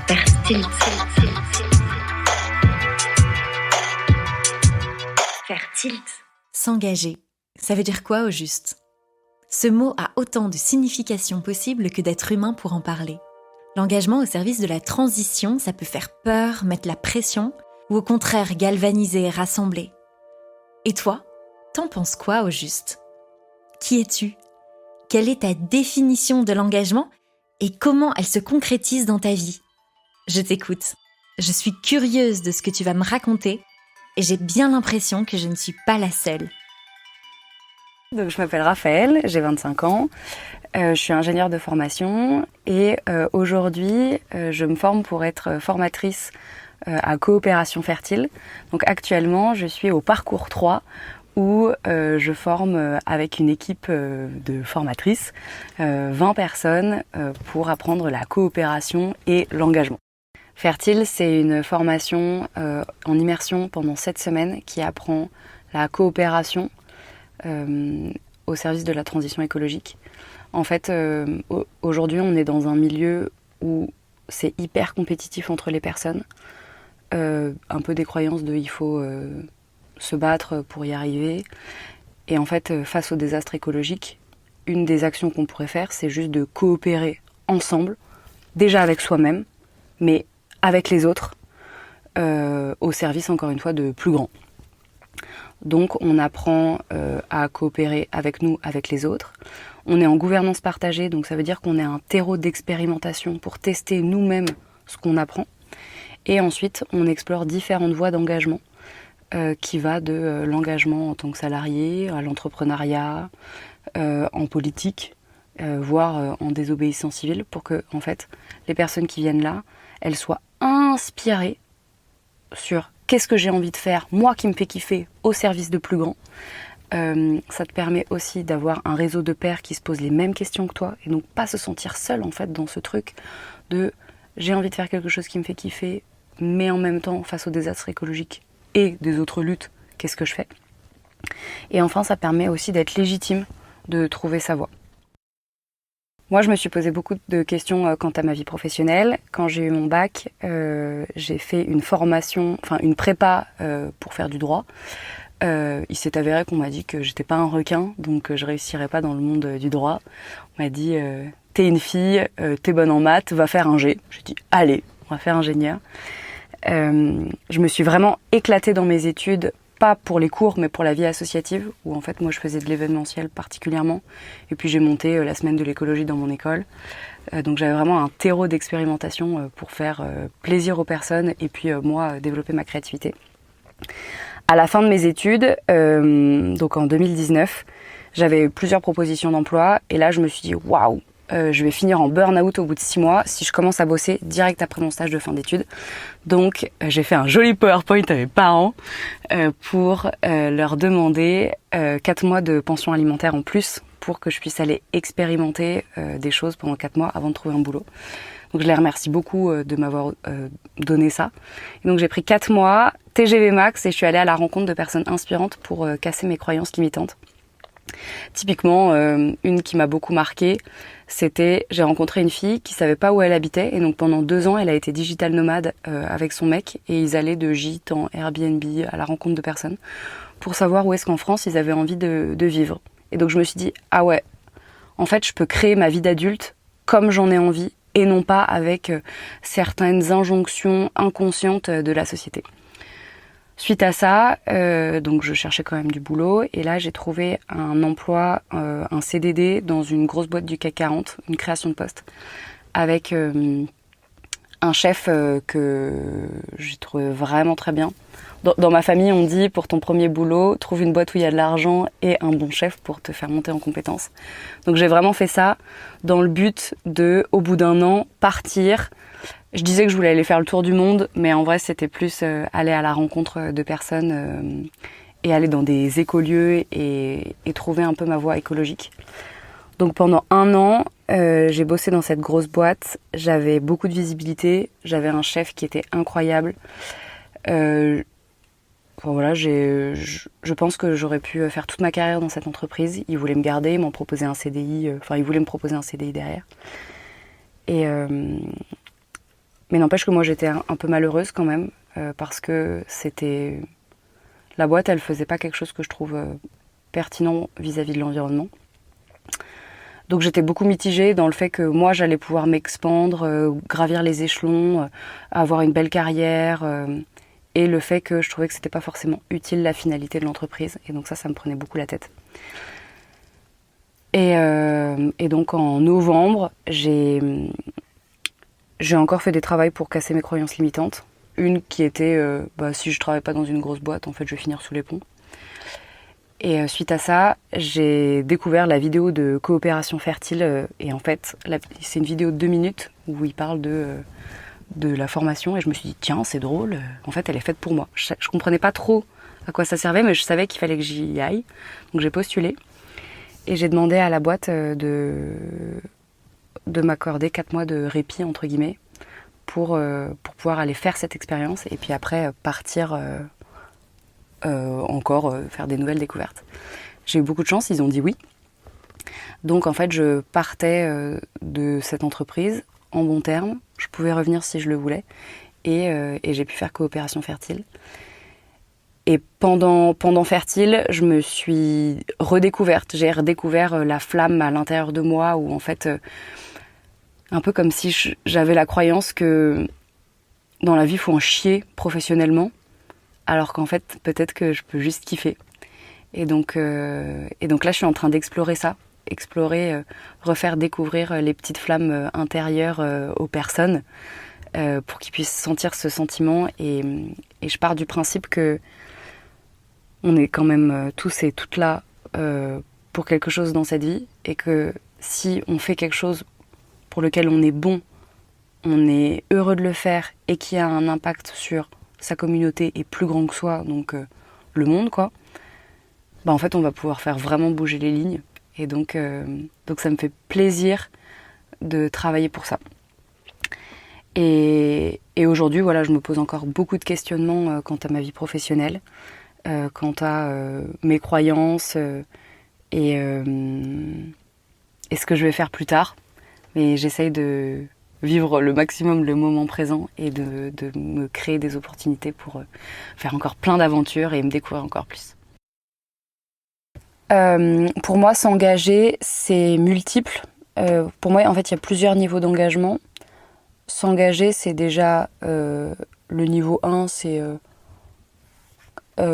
Fertile. Fertile. S'engager, ça veut dire quoi au juste ? Ce mot a autant de significations possibles que d'êtres humains pour en parler. L'engagement au service de la transition, ça peut faire peur, mettre la pression, ou au contraire galvaniser, rassembler. Et toi, t'en penses quoi au juste ? Qui es-tu ? Quelle est ta définition de l'engagement et comment elle se concrétise dans ta vie ? Je t'écoute. Je suis curieuse de ce que tu vas me raconter et j'ai bien l'impression que je ne suis pas la seule. Donc, je m'appelle Raphaël, j'ai 25 ans, je suis ingénieure de formation et aujourd'hui je me forme pour être formatrice à Coopération Fertile. Donc actuellement je suis au parcours 3 où je forme avec une équipe de formatrices 20 personnes pour apprendre la coopération et l'engagement. Fertile, c'est une formation en immersion pendant 7 semaines qui apprend la coopération au service de la transition écologique. En fait, aujourd'hui, on est dans un milieu où c'est hyper compétitif entre les personnes. Un peu des croyances de il faut se battre pour y arriver. Et en fait, face au désastre écologique, une des actions qu'on pourrait faire, c'est juste de coopérer ensemble, déjà avec soi-même, mais avec les autres, au service, encore une fois, de plus grand. Donc on apprend à coopérer avec nous, avec les autres. On est en gouvernance partagée, donc ça veut dire qu'on est un terreau d'expérimentation pour tester nous-mêmes ce qu'on apprend. Et ensuite, on explore différentes voies d'engagement qui va de l'engagement en tant que salarié, à l'entrepreneuriat, en politique, voire en désobéissance civile, pour que en fait, les personnes qui viennent là, elles soient inspirées sur qu'est-ce que j'ai envie de faire, moi qui me fait kiffer, au service de plus grand. Ça te permet aussi d'avoir un réseau de pairs qui se posent les mêmes questions que toi et donc pas se sentir seul en fait dans ce truc de j'ai envie de faire quelque chose qui me fait kiffer, mais en même temps face au désastre écologique et des autres luttes, qu'est-ce que je fais ? Et enfin, ça permet aussi d'être légitime, de trouver sa voie. Moi, je me suis posé beaucoup de questions quant à ma vie professionnelle. Quand j'ai eu mon bac, j'ai fait une formation, enfin une prépa pour faire du droit. Il s'est avéré qu'on m'a dit que j'étais pas un requin, donc je réussirais pas dans le monde du droit. On m'a dit t'es une fille, t'es bonne en maths, va faire ingé. J'ai dit allez, on va faire ingénieur. Je me suis vraiment éclatée dans mes études, pas pour les cours, mais pour la vie associative, où en fait moi je faisais de l'événementiel particulièrement. Et puis j'ai monté la semaine de l'écologie dans mon école. Donc j'avais vraiment un terreau d'expérimentation pour faire plaisir aux personnes et puis moi développer ma créativité. À la fin de mes études, donc en 2019, j'avais plusieurs propositions d'emploi et là je me suis dit waouh, je vais finir en burn-out au bout de 6 mois si je commence à bosser direct après mon stage de fin d'études. Donc j'ai fait un joli PowerPoint à mes parents pour leur demander 4 mois de pension alimentaire en plus pour que je puisse aller expérimenter des choses pendant 4 mois avant de trouver un boulot. Donc je les remercie beaucoup de m'avoir donné ça. Et donc j'ai pris 4 mois, TGV Max, et je suis allée à la rencontre de personnes inspirantes pour casser mes croyances limitantes. Typiquement, une qui m'a beaucoup marquée, c'était, j'ai rencontré une fille qui savait pas où elle habitait, et donc pendant 2 ans, elle a été digital nomade avec son mec, et ils allaient de gîte en Airbnb à la rencontre de personnes pour savoir où est-ce qu'en France ils avaient envie de vivre. Et donc je me suis dit, ah ouais, en fait je peux créer ma vie d'adulte comme j'en ai envie, et non pas avec certaines injonctions inconscientes de la société. Suite à ça, donc je cherchais quand même du boulot et là j'ai trouvé un emploi, un CDD dans une grosse boîte du CAC 40, une création de poste, avec un chef que j'ai trouvé vraiment très bien. Dans ma famille, on dit pour ton premier boulot, trouve une boîte où il y a de l'argent et un bon chef pour te faire monter en compétences. Donc j'ai vraiment fait ça dans le but de, au bout d'1 an, partir. Je disais que je voulais aller faire le tour du monde, mais en vrai c'était plus aller à la rencontre de personnes et aller dans des écolieux et trouver un peu ma voie écologique. Donc pendant 1 an, j'ai bossé dans cette grosse boîte, j'avais beaucoup de visibilité, j'avais un chef qui était incroyable. Voilà, je pense que j'aurais pu faire toute ma carrière dans cette entreprise. Ils voulaient me garder, ils m'ont proposé un CDI, ils voulaient me proposer un CDI derrière. Mais n'empêche que moi j'étais un peu malheureuse quand même, parce que la boîte, elle faisait pas quelque chose que je trouve pertinent vis-à-vis de l'environnement. Donc j'étais beaucoup mitigée dans le fait que moi j'allais pouvoir m'expandre, gravir les échelons, avoir une belle carrière, et le fait que je trouvais que c'était pas forcément utile la finalité de l'entreprise. Et donc ça me prenait beaucoup la tête. Et donc en novembre, j'ai encore fait des travaux pour casser mes croyances limitantes. Une qui était, si je travaille pas dans une grosse boîte, en fait je vais finir sous les ponts. Et suite à ça, j'ai découvert la vidéo de Coopération Fertile. Et en fait, c'est une vidéo de 2 minutes où il parle de la formation. Et je me suis dit, tiens, c'est drôle. En fait, elle est faite pour moi. Je comprenais pas trop à quoi ça servait, mais je savais qu'il fallait que j'y aille. Donc j'ai postulé. Et j'ai demandé à la boîte de m'accorder 4 mois de répit, entre guillemets, pour pouvoir aller faire cette expérience. Et puis après, partir... encore faire des nouvelles découvertes. J'ai eu beaucoup de chance, ils ont dit oui. Donc en fait, je partais de cette entreprise en bons termes. Je pouvais revenir si je le voulais. Et j'ai pu faire Coopération Fertile. Et pendant Fertile, je me suis redécouverte. J'ai redécouvert la flamme à l'intérieur de moi, où en fait, un peu comme si j'avais la croyance que dans la vie, il faut en chier professionnellement. Alors qu'en fait, peut-être que je peux juste kiffer. Et donc là, je suis en train d'explorer ça. Refaire découvrir les petites flammes intérieures aux personnes pour qu'ils puissent sentir ce sentiment. Et je pars du principe que on est quand même tous et toutes là pour quelque chose dans cette vie. Et que si on fait quelque chose pour lequel on est bon, on est heureux de le faire et qui a un impact sur sa communauté est plus grand que soi, donc le monde, quoi. En fait, on va pouvoir faire vraiment bouger les lignes. Et donc ça me fait plaisir de travailler pour ça. Et aujourd'hui, voilà, je me pose encore beaucoup de questionnements quant à ma vie professionnelle, quant à mes croyances et ce que je vais faire plus tard. Mais j'essaye de vivre le maximum le moment présent et de me créer des opportunités pour faire encore plein d'aventures et me découvrir encore plus. Pour moi, s'engager, c'est multiple. Pour moi, en fait, il y a plusieurs niveaux d'engagement. S'engager, c'est déjà le niveau 1, c'est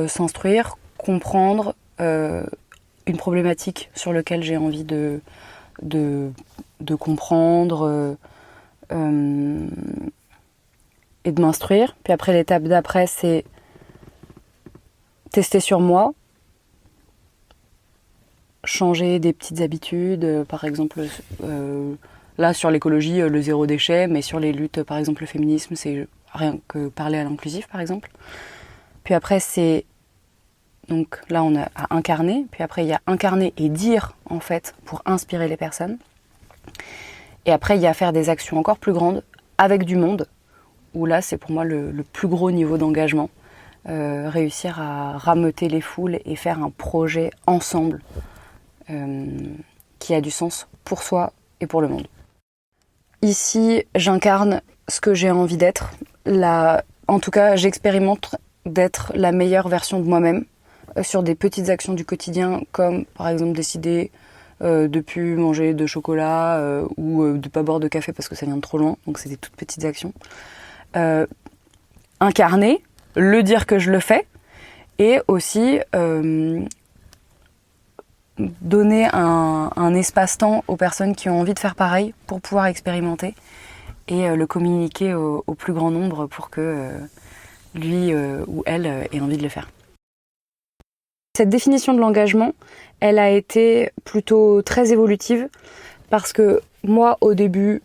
s'instruire, comprendre une problématique sur laquelle j'ai envie de comprendre et de m'instruire. Puis après, l'étape d'après, c'est tester sur moi, changer des petites habitudes, par exemple, là sur l'écologie, le zéro déchet, mais sur les luttes, par exemple le féminisme, c'est rien que parler à l'inclusif, par exemple. Puis après, c'est... Donc là, on a à incarner, puis après, il y a incarner et dire, en fait, pour inspirer les personnes. Et après, il y a faire des actions encore plus grandes avec du monde, où là, c'est pour moi le plus gros niveau d'engagement. Réussir à rameuter les foules et faire un projet ensemble qui a du sens pour soi et pour le monde. Ici, j'incarne ce que j'ai envie d'être. En tout cas, j'expérimente d'être la meilleure version de moi-même sur des petites actions du quotidien, comme par exemple décider de plus manger de chocolat ou de pas boire de café parce que ça vient de trop loin. Donc c'est des toutes petites actions. Incarner, le dire que je le fais, et aussi donner un espace-temps aux personnes qui ont envie de faire pareil pour pouvoir expérimenter et le communiquer au plus grand nombre pour que lui ou elle ait envie de le faire. Cette définition de l'engagement, elle a été plutôt très évolutive parce que moi, au début,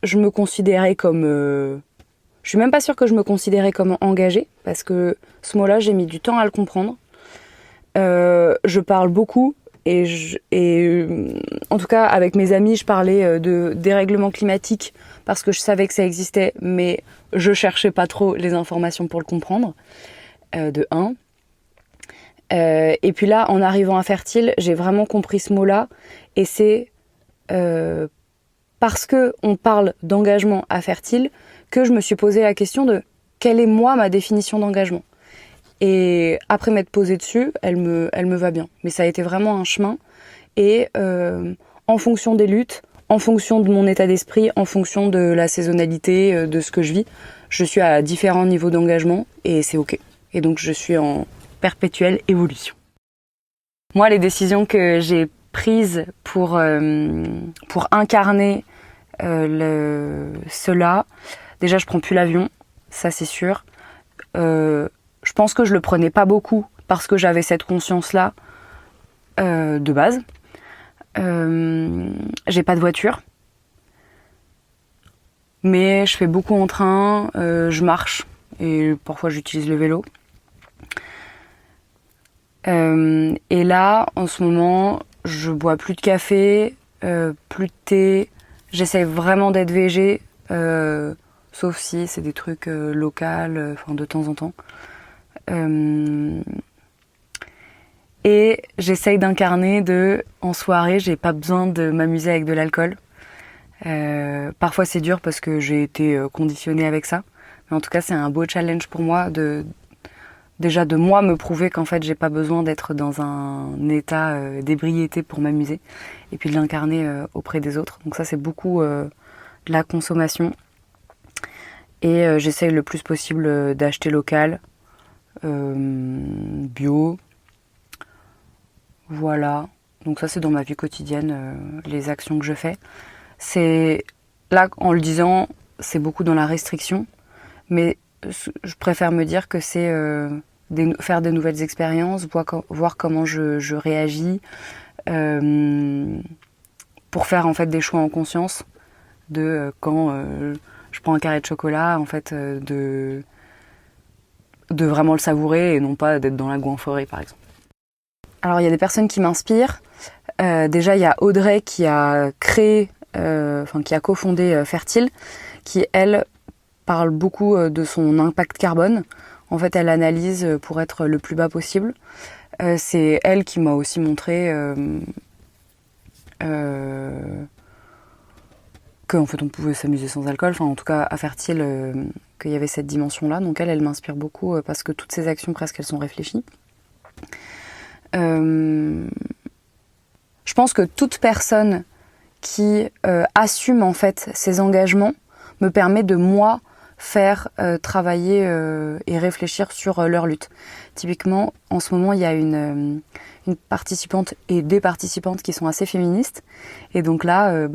je me considérais comme... je suis même pas sûre que je me considérais comme engagée parce que ce mot-là, j'ai mis du temps à le comprendre. Je parle beaucoup En tout cas, avec mes amis, je parlais de dérèglement climatique parce que je savais que ça existait, mais je cherchais pas trop les informations pour le comprendre, de un. Et puis là, en arrivant à Fertile, j'ai vraiment compris ce mot-là, et c'est parce que on parle d'engagement à Fertile que je me suis posé la question de quelle est moi ma définition d'engagement. Et après m'être posée dessus, elle me va bien. Mais ça a été vraiment un chemin. Et en fonction des luttes, en fonction de mon état d'esprit, en fonction de la saisonnalité, de ce que je vis, je suis à différents niveaux d'engagement et c'est ok. Et donc je suis en perpétuelle évolution. Moi, les décisions que j'ai prises pour incarner cela, déjà je prends plus l'avion, ça c'est sûr. Je pense que je le prenais pas beaucoup parce que j'avais cette conscience-là de base. J'ai pas de voiture, mais je fais beaucoup en train, je marche et parfois j'utilise le vélo. Et là, en ce moment, je bois plus de café, plus de thé. J'essaie vraiment d'être végé, sauf si c'est des trucs locaux, enfin de temps en temps. Et j'essaye d'incarner en soirée, j'ai pas besoin de m'amuser avec de l'alcool. Parfois c'est dur parce que j'ai été conditionnée avec ça. Mais en tout cas, c'est un beau challenge pour moi déjà de moi me prouver qu'en fait j'ai pas besoin d'être dans un état d'ébriété pour m'amuser. Et puis de l'incarner auprès des autres. Donc ça, c'est beaucoup de la consommation. Et j'essaye le plus possible d'acheter local, bio. Voilà, donc ça c'est dans ma vie quotidienne, les actions que je fais. C'est là, en le disant, c'est beaucoup dans la restriction, mais je préfère me dire que c'est faire des nouvelles expériences, voir comment je réagis, pour faire en fait des choix en conscience de quand je prends un carré de chocolat, en fait, de vraiment le savourer et non pas d'être dans la goinfrerie par exemple. Alors il y a des personnes qui m'inspirent. Déjà il y a Audrey qui a créé, qui a cofondé Fertile, qui elle parle beaucoup de son impact carbone. En fait, elle analyse pour être le plus bas possible. C'est elle qui m'a aussi montré qu'en fait on pouvait s'amuser sans alcool. Enfin en tout cas à Fertile, qu'il y avait cette dimension-là. Donc elle m'inspire beaucoup parce que toutes ses actions presque elles sont réfléchies. Je pense que toute personne qui assume en fait ses engagements me permet de moi faire travailler et réfléchir sur leur lutte. Typiquement, en ce moment, il y a une participante et des participantes qui sont assez féministes. Et donc là,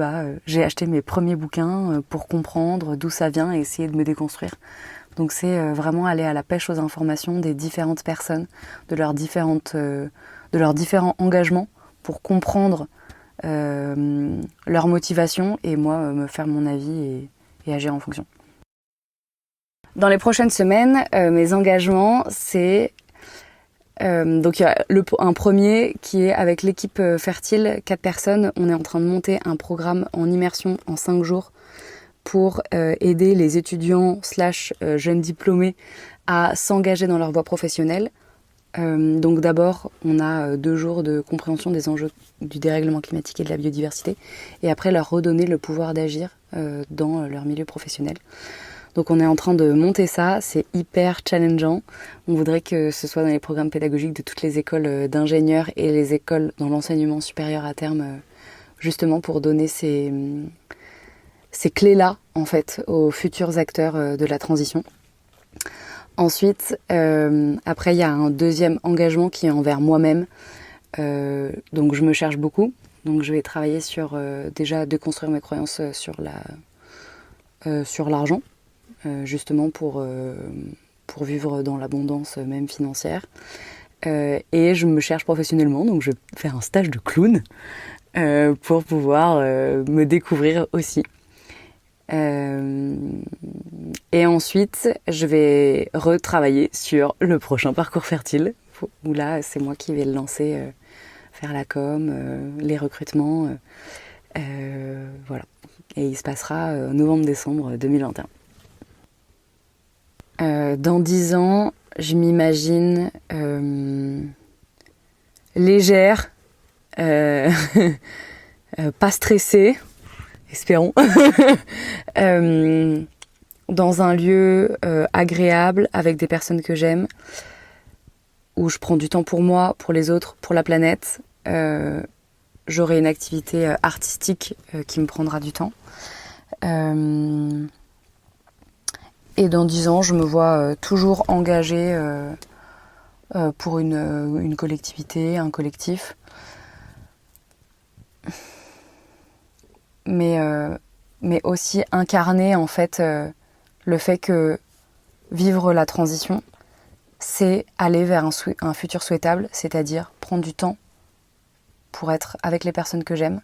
j'ai acheté mes premiers bouquins pour comprendre d'où ça vient et essayer de me déconstruire. Donc c'est vraiment aller à la pêche aux informations des différentes personnes, de leurs différents engagements pour comprendre leur motivation et moi me faire mon avis et agir en fonction. Dans les prochaines semaines, mes engagements, c'est donc il y a un premier qui est avec l'équipe Fertile, 4 personnes. On est en train de monter un programme en immersion en 5 jours pour aider les étudiants / jeunes diplômés à s'engager dans leur voie professionnelle. Donc d'abord, on a 2 jours de compréhension des enjeux du dérèglement climatique et de la biodiversité, et après leur redonner le pouvoir d'agir dans leur milieu professionnel. Donc on est en train de monter ça, c'est hyper challengeant. On voudrait que ce soit dans les programmes pédagogiques de toutes les écoles d'ingénieurs et les écoles dans l'enseignement supérieur à terme, justement pour donner ces clés-là en fait aux futurs acteurs de la transition. Ensuite, après il y a un deuxième engagement qui est envers moi-même. Donc je me cherche beaucoup. Donc je vais travailler sur déjà déconstruire mes croyances sur l'argent, justement pour vivre dans l'abondance même financière. Et je me cherche professionnellement, donc je vais faire un stage de clown pour pouvoir me découvrir aussi. Et ensuite, je vais retravailler sur le prochain parcours Fertile, où là, c'est moi qui vais le lancer, faire la com, les recrutements. Voilà. Et il se passera novembre-décembre 2021. Dans 10 ans, je m'imagine légère, pas stressée, espérons, dans un lieu agréable avec des personnes que j'aime, où je prends du temps pour moi, pour les autres, pour la planète. J'aurai une activité artistique qui me prendra du temps. Et dans 10 ans, je me vois toujours engagée pour une collectivité, un collectif. Mais aussi incarner en fait le fait que vivre la transition, c'est aller vers un futur souhaitable, c'est-à-dire prendre du temps pour être avec les personnes que j'aime,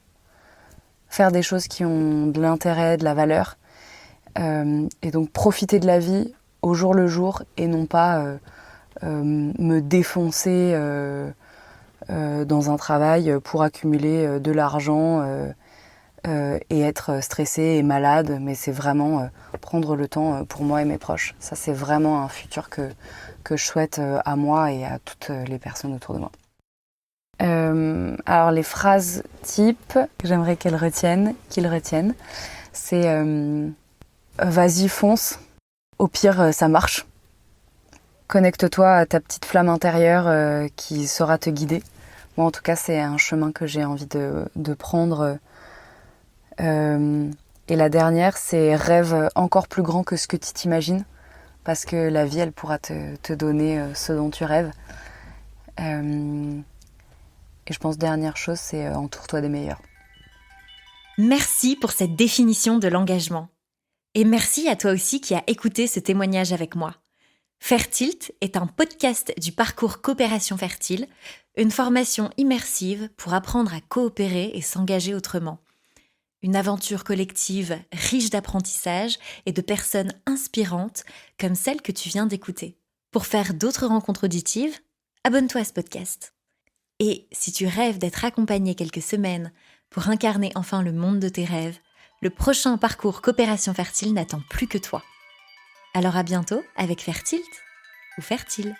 faire des choses qui ont de l'intérêt, de la valeur, et donc profiter de la vie au jour le jour et non pas me défoncer dans un travail pour accumuler de l'argent et être stressée et malade, mais c'est vraiment prendre le temps pour moi et mes proches. Ça, c'est vraiment un futur que je souhaite à moi et à toutes les personnes autour de moi. Alors les phrases types que j'aimerais qu'ils retiennent, c'est vas-y, fonce, au pire ça marche. Connecte-toi à ta petite flamme intérieure qui saura te guider. Moi en tout cas c'est un chemin que j'ai envie de prendre. Et la dernière c'est rêve encore plus grand que ce que tu t'imagines, parce que la vie elle pourra te donner ce dont tu rêves. Et je pense dernière chose c'est entoure-toi des meilleurs. Merci pour cette définition de l'engagement. Et merci à toi aussi qui as écouté ce témoignage avec moi. Fertilt est un podcast du parcours Coopération Fertile, une formation immersive pour apprendre à coopérer et s'engager autrement. Une aventure collective riche d'apprentissage et de personnes inspirantes comme celle que tu viens d'écouter. Pour faire d'autres rencontres auditives, abonne-toi à ce podcast. Et si tu rêves d'être accompagné quelques semaines pour incarner enfin le monde de tes rêves, le prochain parcours Coopération Fertile n'attend plus que toi. Alors à bientôt avec Fertilt ou Fertile.